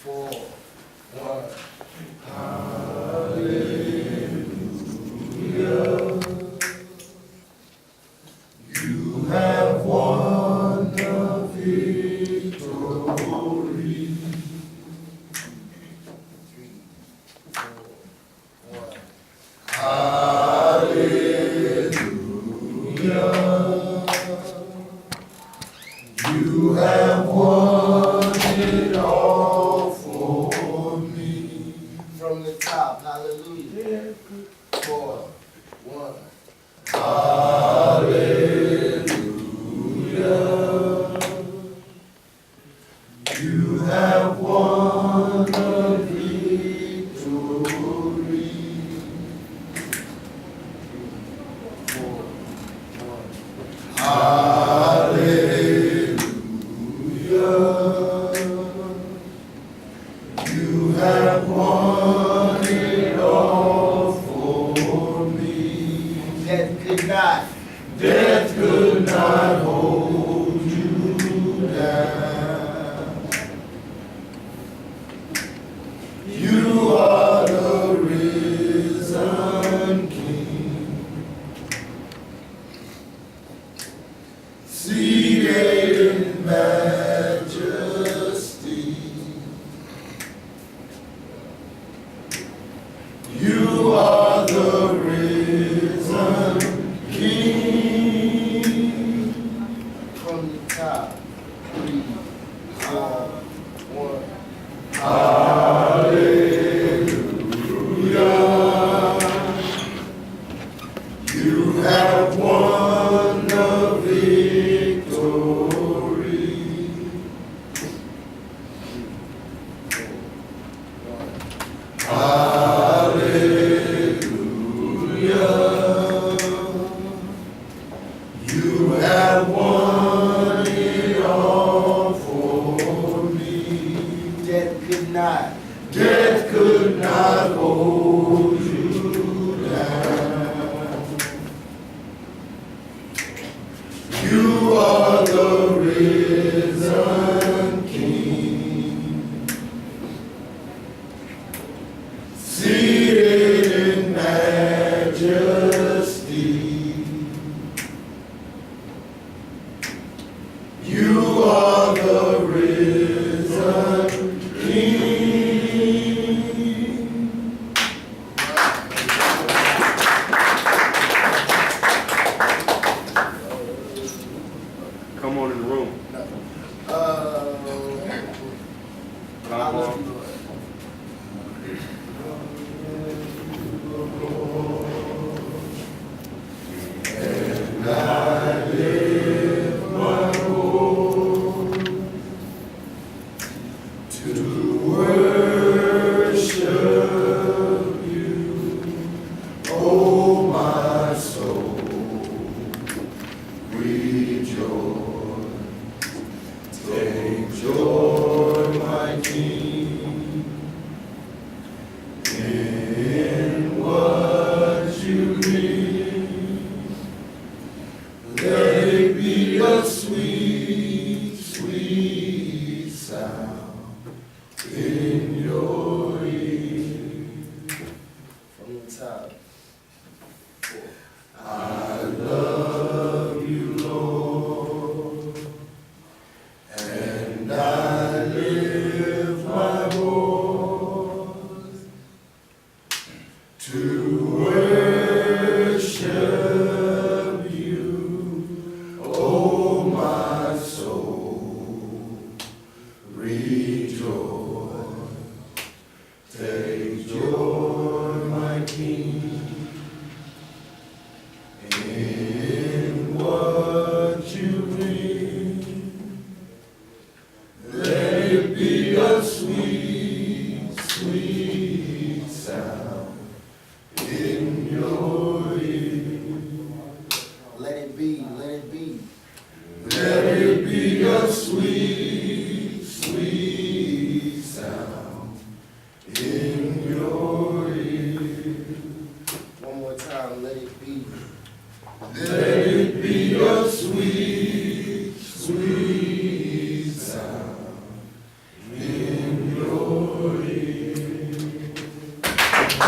4, 1. Hallelujah. You have won the victory. 3, 4, 1. Hallelujah. You have won it all for me. From the top, hallelujah. 4, 1. Hallelujah. You have won the victory. 4, 1. Hallelujah. You have won it all for me. Death could not hold you down. You are the risen King, seated in majesty. You are the risen King. From the top, 3, 4, 1. Hallelujah. You have won the victory. 1. Hallelujah. You have won it all for me. Death could not hold you down. You are the risen King, seated in majesty. You are the risen King. Come on in the room. Hallelujah. And I lift my voice to worship you, oh my soul, rejoice. Take joy, my King, in what you read. Let it be a sweet, sweet sound in your ear. From the top, 4. I love you, Lord, and I lift my voice to worship you, oh my soul, rejoice. Take joy, my King, in what you bring. Let it be a sweet, sweet sound in your ear. Let it be, let it be. Let it be a sweet, sweet Do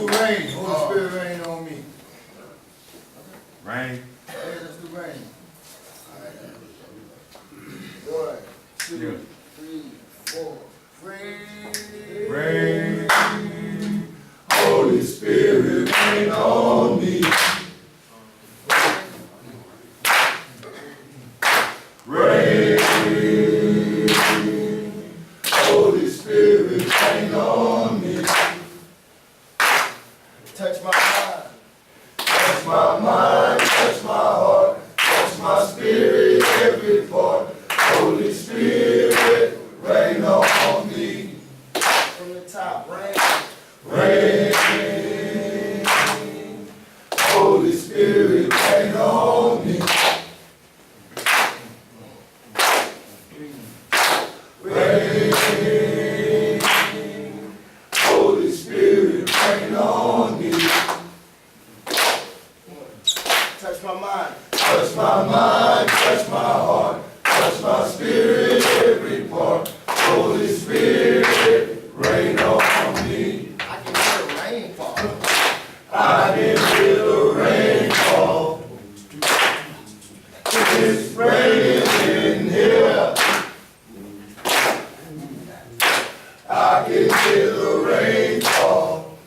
rain. Holy Spirit rain on me. Rain. Hey, let's do rain. 1, 2, 3, 4. Rain. Rain. Holy Spirit rain on me. Rain. Holy Spirit rain on me. Touch my mind. Touch my mind, touch my heart, touch my spirit, every part. Holy Spirit, rain on me. From the top. Rain. Rain. Holy Spirit, rain on me. Rain. Holy Spirit, rain on me. Touch my mind. Touch my mind, touch my heart, touch my spirit, every part. Holy Spirit, rain on me. I can hear the rain fall. I can hear the rain fall. It's raining in here. I can hear the rain fall.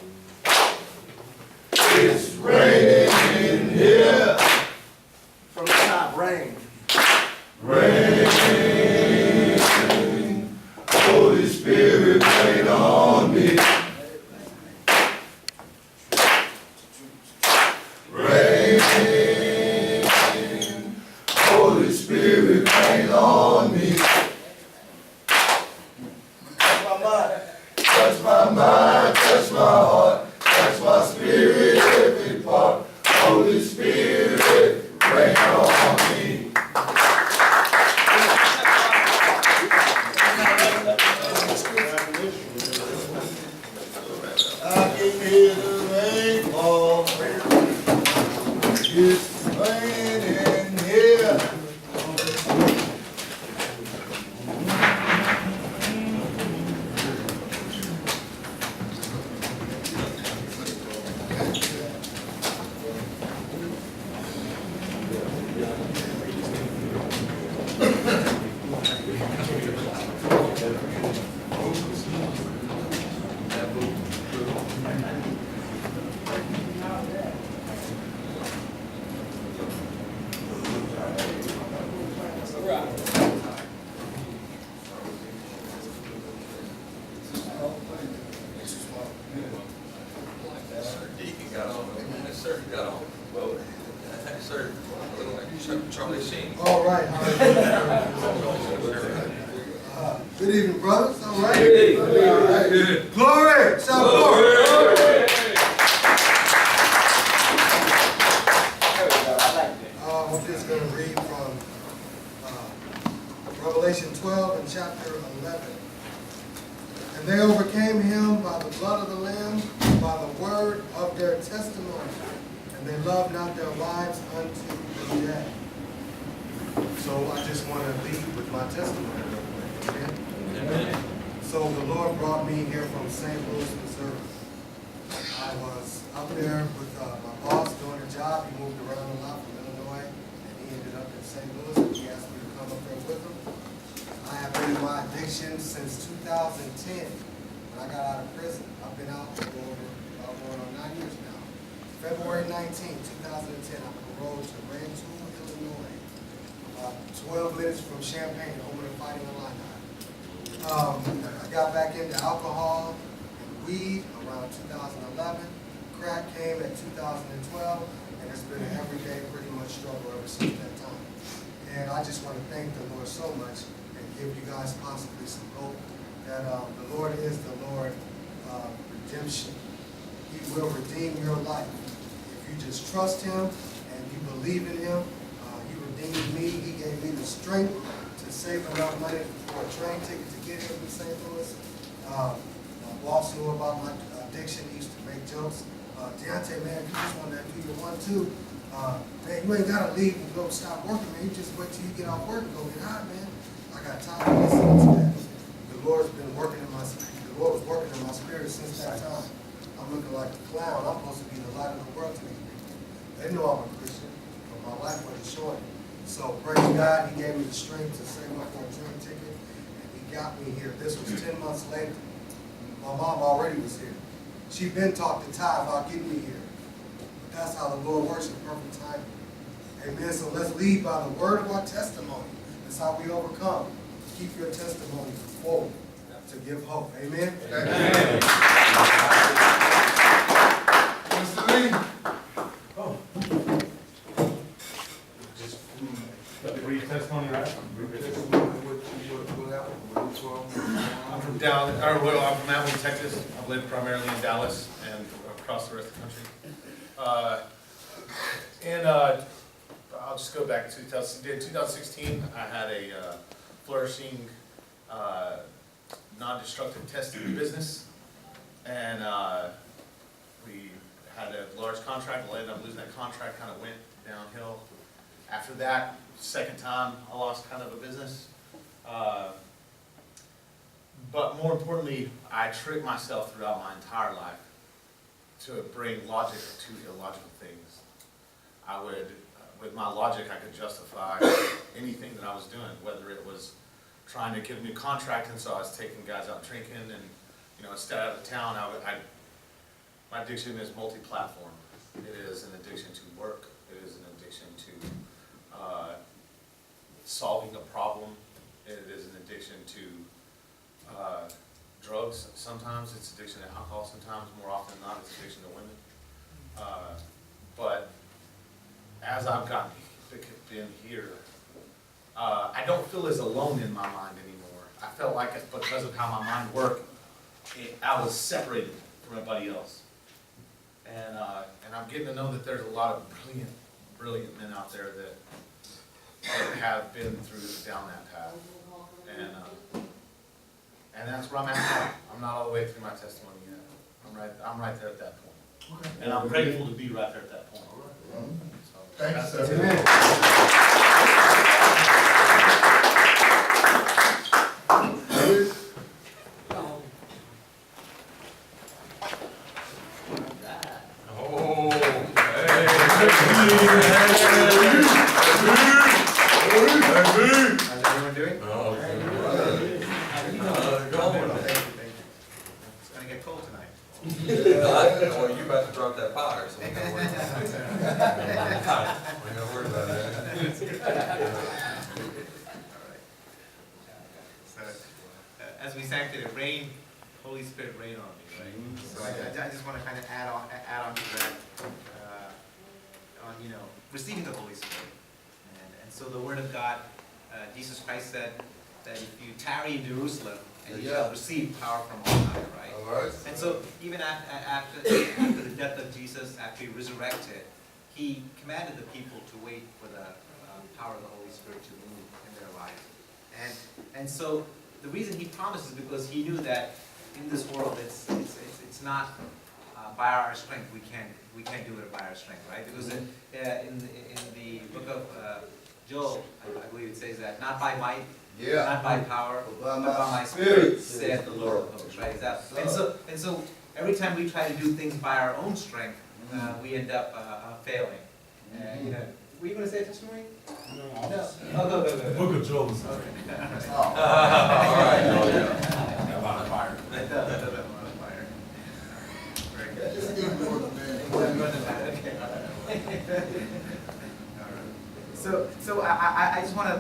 It's raining in here. From the top. Rain. Rain, Holy Spirit, rain on me. Rain, Holy Spirit, rain on me. Touch my mind. Touch my mind, touch my heart, touch my spirit, every part. Holy Spirit, rain on me. I can hear the rain fall. It's raining here. Deacon got on. Yes, sir, got on. Well, yes, sir. Charlie Sheen. All right. Good evening, brothers. All right. All right. Glory. Santhosh. I'm just going to read from Revelation 12 and chapter 11. And they overcame him by the blood of the Lamb, by the word of their testimony, and they loved not their lives unto the death. So I just want to lead with my testimony real quick. Amen? Amen. So the Lord brought me here from St. Louis, Missouri. I was up there with my boss doing a job. He moved around a lot from Illinois, and he ended up in St. Louis, and he asked me to come up there with him. I have been in my addiction since 2010, when I got out of prison. I've been out for going on 9 years now. February 19, 2010, I paroled to Rantoul, Illinois, about 12 minutes from Champaign, home of the Fighting Illini. I got back into alcohol and weed around 2011. Crack came at 2012, and it's been an everyday, pretty much struggle ever since that time. And I just want to thank the Lord so much and give you guys possibly some hope that the Lord is the Lord of redemption. He will redeem your life. If you just trust Him and you believe in Him, He redeemed me. He gave me the strength to save enough money for a train ticket to get here from St. Louis. My boss knew about my addiction. He used to make jokes. Deontay, man, if you just want to do your 1-2, man, you ain't got to leave and go stop working, man. You just wait till you get off work and go get high, man. I got tired of listening to that. The the Lord's been working in my spirit. The Lord was working in my spirit since that time. I'm looking like a clown. I'm supposed to be the light of the world to these people. They know I'm a Christian, but my life wasn't showing it. So praise God, He gave me the strength to save up for a train ticket, and He got me here. This was 10 months later. My mom already was here. She'd been talked to Ty about getting me here. But that's how the Lord works in perfect timing. Amen. So let's lead by the word of our testimony. That's how we overcome. Keep your testimony forward to give hope. Amen. Amen. Mr. Lee. Oh. Brief testimony, right? I'm from Dallas, or well, I'm from Abilene, Texas. I've lived primarily in Dallas and across the rest of the country. I'll just go back to 2016. I had a flourishing, non-destructive testing business, and we had a large contract. I ended up losing that contract. Kind of went downhill. After that, second time, I lost kind of a business. But more importantly, I tricked myself throughout my entire life to bring logic to illogical things. I would, with my logic, I could justify anything that I was doing, whether it was trying to get a new contract, and so I was taking guys out drinking, and instead out of town, my addiction is multi-platform. It is an addiction to work. It is an addiction to solving a problem. It is an addiction to drugs. Sometimes it's addiction to alcohol. Sometimes, more often than not, it's addiction to women. But as I've been here, I don't feel as alone in my mind anymore. I felt like it because of how my mind worked. I was separated from everybody else. And I'm getting to know that there's a lot of brilliant men out there that have been down that path. And that's where I'm at now. I'm not all the way through my testimony yet. I'm right there at that point. And I'm grateful to be right there at that point. So, Thanks, that's sir. it. Oh, How's everyone doing? oh, It's going to get cold tonight. well, you about to drop that fire, so we gotta worry about that. We gotta worry about that. So, as we sang today, rain, Holy Spirit, rain on me, right? So I just want to kind of add on to that, on receiving the Holy Spirit, and so the Word of God, Jesus Christ said that if you tarry in Jerusalem, and you shall receive power from on high, right? All right. And so even after the death of Jesus, after he resurrected, he commanded the people to wait for the power of the Holy Spirit to move in their lives. And so the reason he promised is because he knew that in this world it's not by our strength. We can't do it by our strength, right? Because in the book of Joel, I believe it says that not by might, not by power, but by my spirit, saith the Lord of hosts, right? And so every time we try to do things by our own strength, we end up failing. Were you going to say a testimony? No. Oh, go. Book of Joel. Okay. All right, oh, yeah. About a fire. Very good. Just give more than So I just want to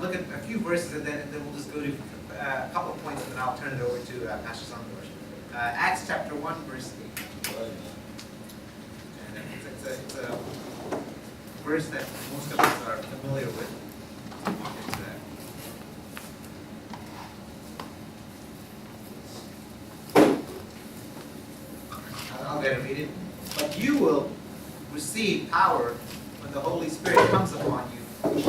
look at a few verses, and then we'll just go to a couple of points, and then I'll turn it over to Pastor Santhosh. Acts chapter 1, verse 8. And it's a verse that most of us are familiar with. I'll get to read it. But you will receive power when the Holy Spirit comes upon you,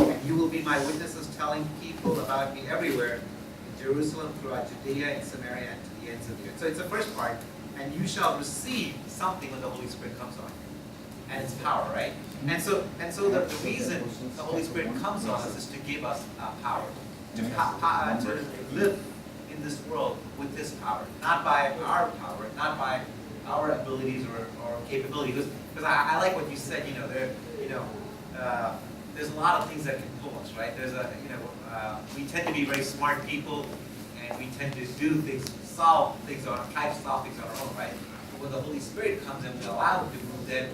and you will be my witnesses, telling people about me everywhere, in Jerusalem, throughout Judea, and Samaria, and to the ends of the earth. So it's the first part, and you shall receive something when the Holy Spirit comes on you, and it's power, right? And so the reason the Holy Spirit comes on us is to give us power, to live in in this world with His power, not by our power, not by our abilities or capability. Because I like what you said. There's a lot of things that can pull us, right? We tend to be very smart people, and we tend to do things, try to solve things on our own, right? But when the Holy Spirit comes and we allow Him to move, then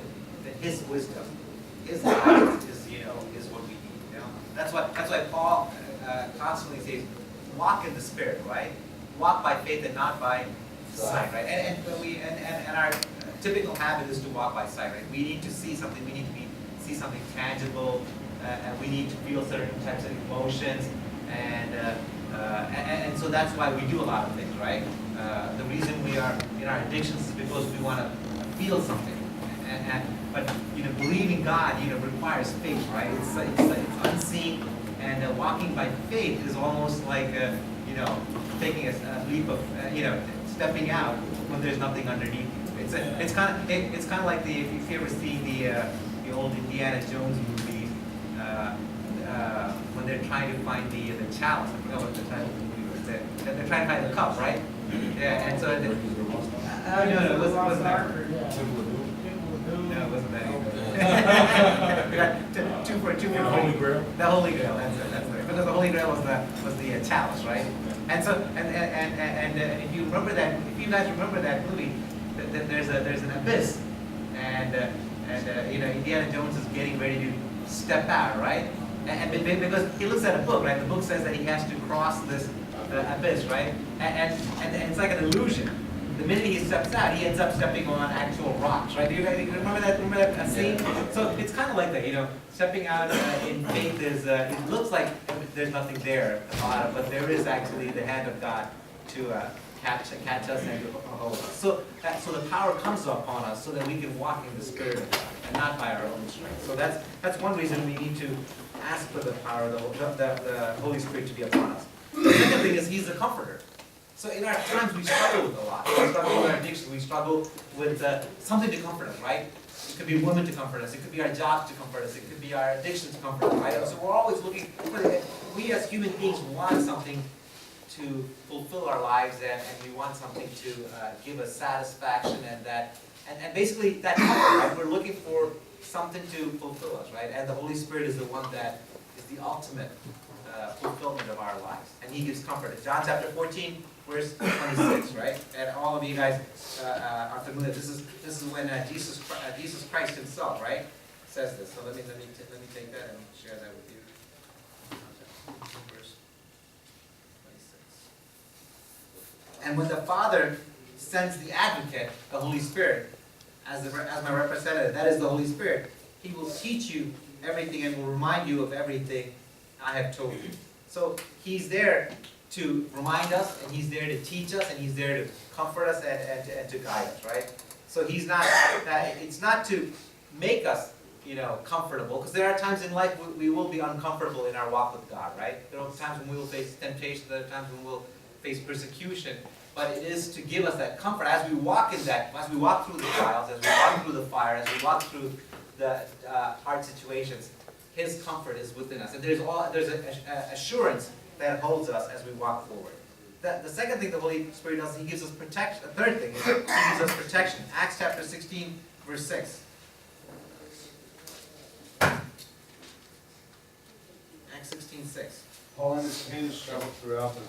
His wisdom, His guidance is what we need. That's why Paul constantly says, walk in the Spirit, right? Walk by faith and not by sight, right? And our typical habit is to walk by sight, right? We need to see something. We need to see something tangible, and we need to feel certain types of emotions, and so that's why we do a lot of things, right? The reason we are in our addictions is because we want to feel something, but believing God requires faith, right? It's unseen, and walking by faith is almost like taking a leap of stepping out when there's nothing underneath you. It's kind of like if you ever see the old Indiana Jones movies, when they're trying to find the chalice. I forgot what the title of the movie was. They're trying to find the cup, right? Yeah, and so no, it wasn't that. No, it wasn't that either. We got two for The Holy Grail? The Holy Grail, that's it. Because the Holy Grail was the chalice, right? And so and if you guys remember that movie, there's an abyss, and Indiana Jones is getting ready to step out, right? And because he looks at a book, right? The book says that he has to cross this abyss, right? And it's like an illusion. The minute he steps out, he ends up stepping on actual rocks, right? Do you remember that? Remember that scene? So it's kind of like that, stepping out in faith is. It looks like there's nothing there at the bottom, but there is actually the hand of God to catch us and to hold us. So the power comes upon us so that we can walk in the Spirit of God and not by our own strength. So that's one reason we need to ask for the power of the Holy Spirit to be upon us. The second thing is He's the Comforter. So in our times we struggle with a lot. We struggle with our addiction. We struggle with something to comfort us, right? It could be women to comfort us. It could be our jobs to comfort us. It could be our addiction to comfort us, right? So we're always looking for we as human beings want something to fulfill our lives, and we want something to give us satisfaction, and basically that comfort, right? We're looking for something to fulfill us, right? And the Holy Spirit is the one that is the ultimate fulfillment of our lives, and He gives comfort. In John chapter 14, verse 26, right? And all of you guys are familiar. This is when Jesus Christ Himself, right, says this. So let me take that and share that with you. Verse 26. And when the Father sends the Advocate, the Holy Spirit, as my representative, that is the Holy Spirit, He will teach you everything and will remind you of everything I have told you. So He's there to remind us, and He's there to teach us, and He's there to comfort us and to guide us, right? So He's not, it's not to make us, comfortable, because there are times in life we will be uncomfortable in our walk with God, right? There are times when we will face temptation, there are times when we'll face persecution, but it is to give us that comfort as we walk in that, as we walk through the trials, as we walk through the fire, as we walk through the hard situations. His comfort is within us, and there's an assurance that holds us as we walk forward. The second thing the Holy Spirit does, He gives us protection. The third thing is He gives us protection. Acts chapter 16, verse 6. Acts 16:6. Paul and his companions traveled throughout the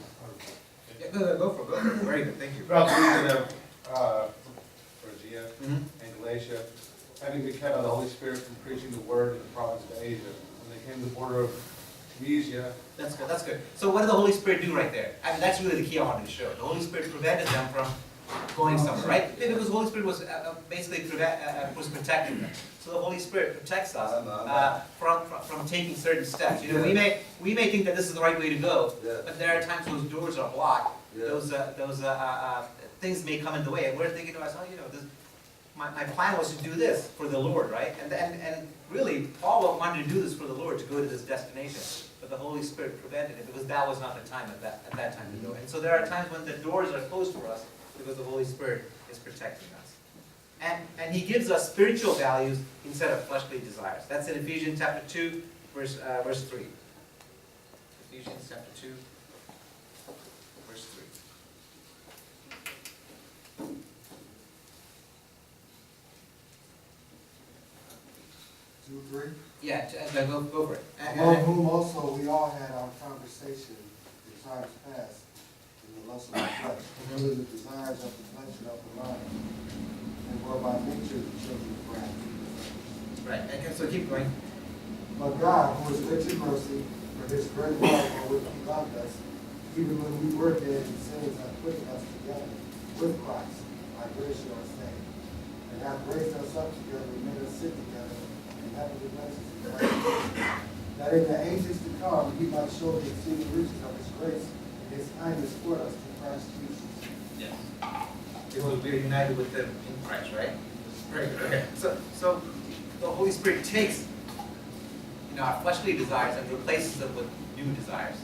Yeah, go for it. Very good, thank you. throughout the region of Phrygia Mhm. and Galatia, having been kept by the Holy Spirit from preaching the word in the province of Asia. When they came to the border of Mysia, That's good, that's good. So what did the Holy Spirit do right there? I mean, that's really the key I wanted to show. The Holy Spirit prevented them from going somewhere, right? Because the Holy Spirit was basically was protecting them. So the Holy Spirit protects us from taking certain steps. We may think that this is the right way to go, but there are times those doors are blocked. Those things may come in the way, and we're thinking to ourselves, my plan was to do this for the Lord, right? And really, Paul wanted to do this for the Lord, to go to this destination. But the Holy Spirit prevented it because that was not the time at that time to go. And so there are times when the doors are closed for us because the Holy Spirit is protecting us. And He gives us spiritual values instead of fleshly desires. That's in Ephesians chapter 2, verse 3. Ephesians chapter 2, verse 3. 2, 3. Yeah, go for it. Among whom also we all had our conversation in times past, in the lust of the flesh, fulfilling the desires of the flesh and of the mind, and were by nature the children of wrath. Right, okay, so keep going. But God, who is rich in mercy, for his great love wherewith he loved us, even when we were dead in sins, hath put us together with Christ, by grace you are saved, and hath raised us up together and made us sit together in heavenly places in Christ Jesus, that in the ages to come he might show the exceeding riches of his grace and his kindness toward us through Christ Jesus. Yes. Because we're united with them in Christ, right? Very good. Okay. So the Holy Spirit takes our fleshly desires and replaces them with new desires.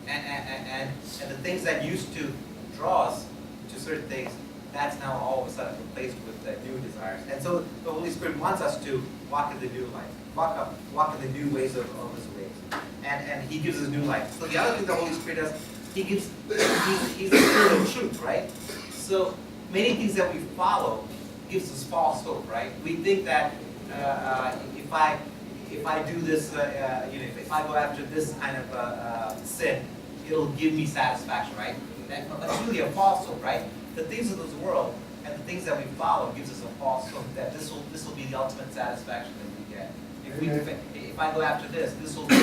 And the things that used to draw us to certain things, that's now all of a sudden replaced with new desires. And so the Holy Spirit wants us to walk in the new life, walk in the new ways of his ways. And he gives us new life. So the other thing the Holy Spirit does, he's the Spirit of truth, right? So many things that we follow gives us false hope, right? We think that if I do this, if I go after this kind of sin, it'll give me satisfaction, right? That's really a false hope, right? The things of this world and the things that we follow gives us a false hope that this will be the ultimate satisfaction that we get. If I go after this will be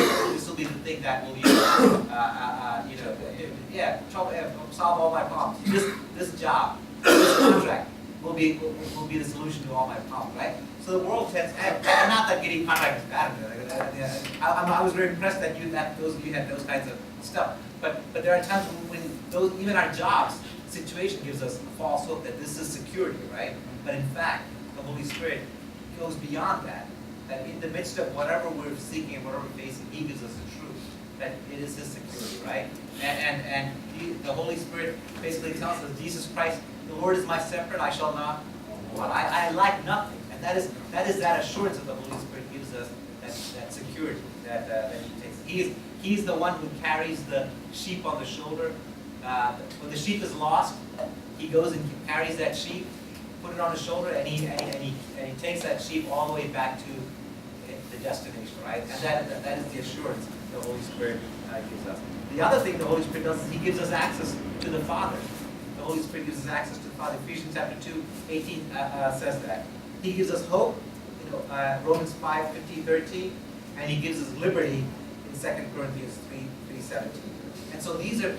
the thing that will solve all my problems. This job, this contract will be the solution to all my problems, right? So the world tends, and not that getting contracts is bad. I was very impressed that those of you had those kinds of stuff. But there are times when even our jobs situation gives us a false hope that this is security, right? But in fact, the Holy Spirit goes beyond that. That in the midst of whatever we're seeking and whatever we're facing, He gives us the truth. That it is His security, right? And the Holy Spirit basically tells us, Jesus Christ, the Lord is my shepherd, I shall not want. I lack nothing. And that is that assurance that the Holy Spirit gives us, that security that He takes. He's the one who carries the sheep on the shoulder. When the sheep is lost, He goes and carries that sheep, put it on his shoulder, and he takes that sheep all the way back to the destination, right? And that is the assurance the Holy Spirit gives us. The other thing the Holy Spirit does is He gives us access to the Father. The Holy Spirit gives us access to the Father. Ephesians chapter 2:18 says that. He gives us hope, Romans 5:15-13, and He gives us liberty in 2 Corinthians 3:17. And so these are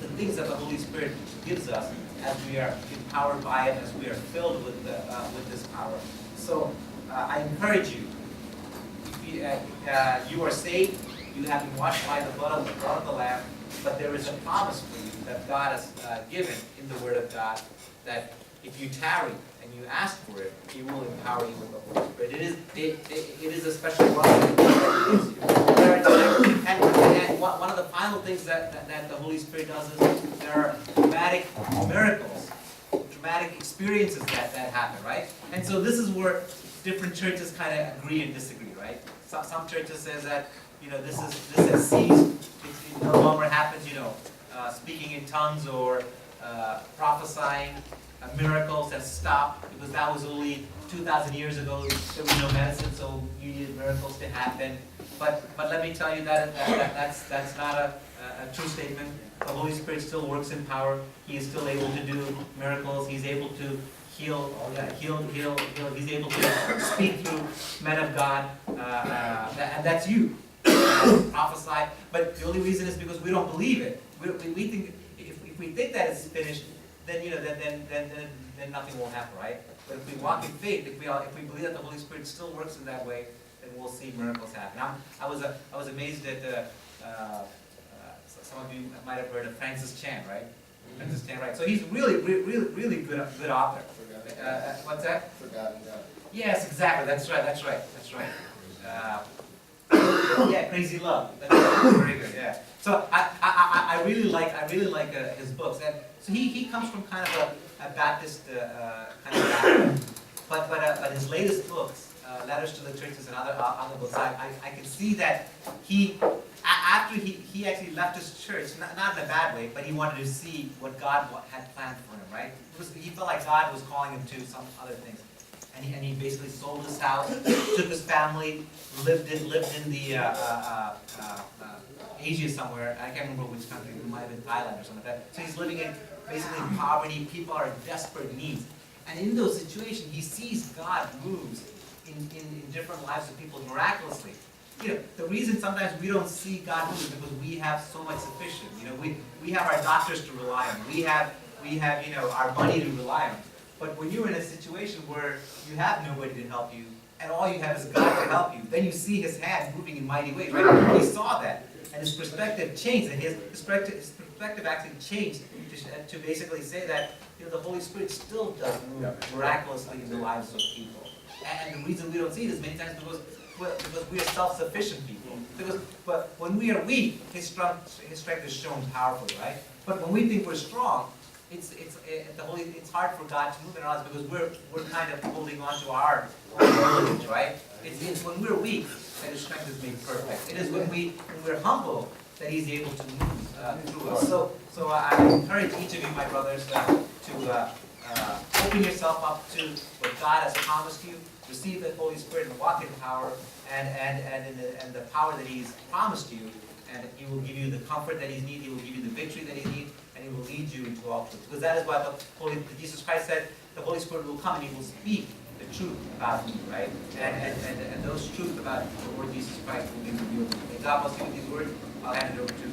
the things that the Holy Spirit gives us as we are empowered by it, as we are filled with this power. So I encourage you, if you are saved, you have been washed by the blood of the Lamb, but there is a promise for you that God has given in the Word of God, that if you tarry and you ask for it, He will empower you with the Holy Spirit. It is a special blessing that He gives you. And one of the final things that the Holy Spirit does is there are dramatic miracles, dramatic experiences that happen, right? And so this is where different churches kind of agree and disagree, right? Some churches says that this has ceased. It no longer happens. Speaking in tongues or prophesying. Miracles have stopped because that was only 2,000 years ago. There was no medicine, so you needed miracles to happen. But let me tell you that's not a true statement. The Holy Spirit still works in power. He is still able to do miracles. He's able to heal. He's able to speak through men of God, and that's you. Prophesy. But the only reason is because we don't believe it. We think if we think that it's finished, then then nothing will happen, right? But if we walk in faith, if we believe that the Holy Spirit still works in that way, then we'll see miracles happen. I was amazed at some of you might have heard of Francis Chan, right? Francis Chan, right? So he's really good author. What's that? Forgotten God. Yes, exactly. That's right. Yeah, Crazy Love. That's very good. Yeah. So I really like his books, and so he comes from kind of a Baptist kind of background, but his latest books, Letters to the Churches and other books, I can see that after he actually left his church, not in a bad way, but he wanted to see what God had planned for him, right? He felt like God was calling him to some other things. and he basically sold his house, took his family, lived in the Asia somewhere. I can't remember which country. It might have been Thailand or something like that. So he's living in basically in poverty. People are in desperate needs, and in those situations, he sees God moves in different lives of people miraculously. You know, the reason sometimes we don't see God move is because we have so much sufficient. You know, we have our doctors to rely on. We have you know, our money to rely on. But when you're in a situation where you have nobody to help you, and all you have is God to help you, then you see His hand moving in mighty ways, right? He saw that, and his perspective changed, and his perspective actually changed to basically say that, you know, the Holy Spirit still does move miraculously in the lives of people. And the reason we don't see it is many times because we are self-sufficient people. But when we are weak, His strength is shown powerfully, right? But when we think we're strong, it's hard for God to move in our lives because we're kind of holding on to our abilities, right? It's when we're weak that His strength is made perfect. It is when we're humble that He's able to move through us. So I encourage each of you, my brothers, to open yourself up to what God has promised you. Receive the Holy Spirit and walk in power, and the power that He's promised you, and He will give you the comfort that He needs. He will give you the victory that He needs, and He will lead you into all truth. Because that is why Jesus Christ said the Holy Spirit will come and He will speak the truth about you, right? And those truths about the Lord Jesus Christ will be revealed. May God bless you with these words. I'll hand it over to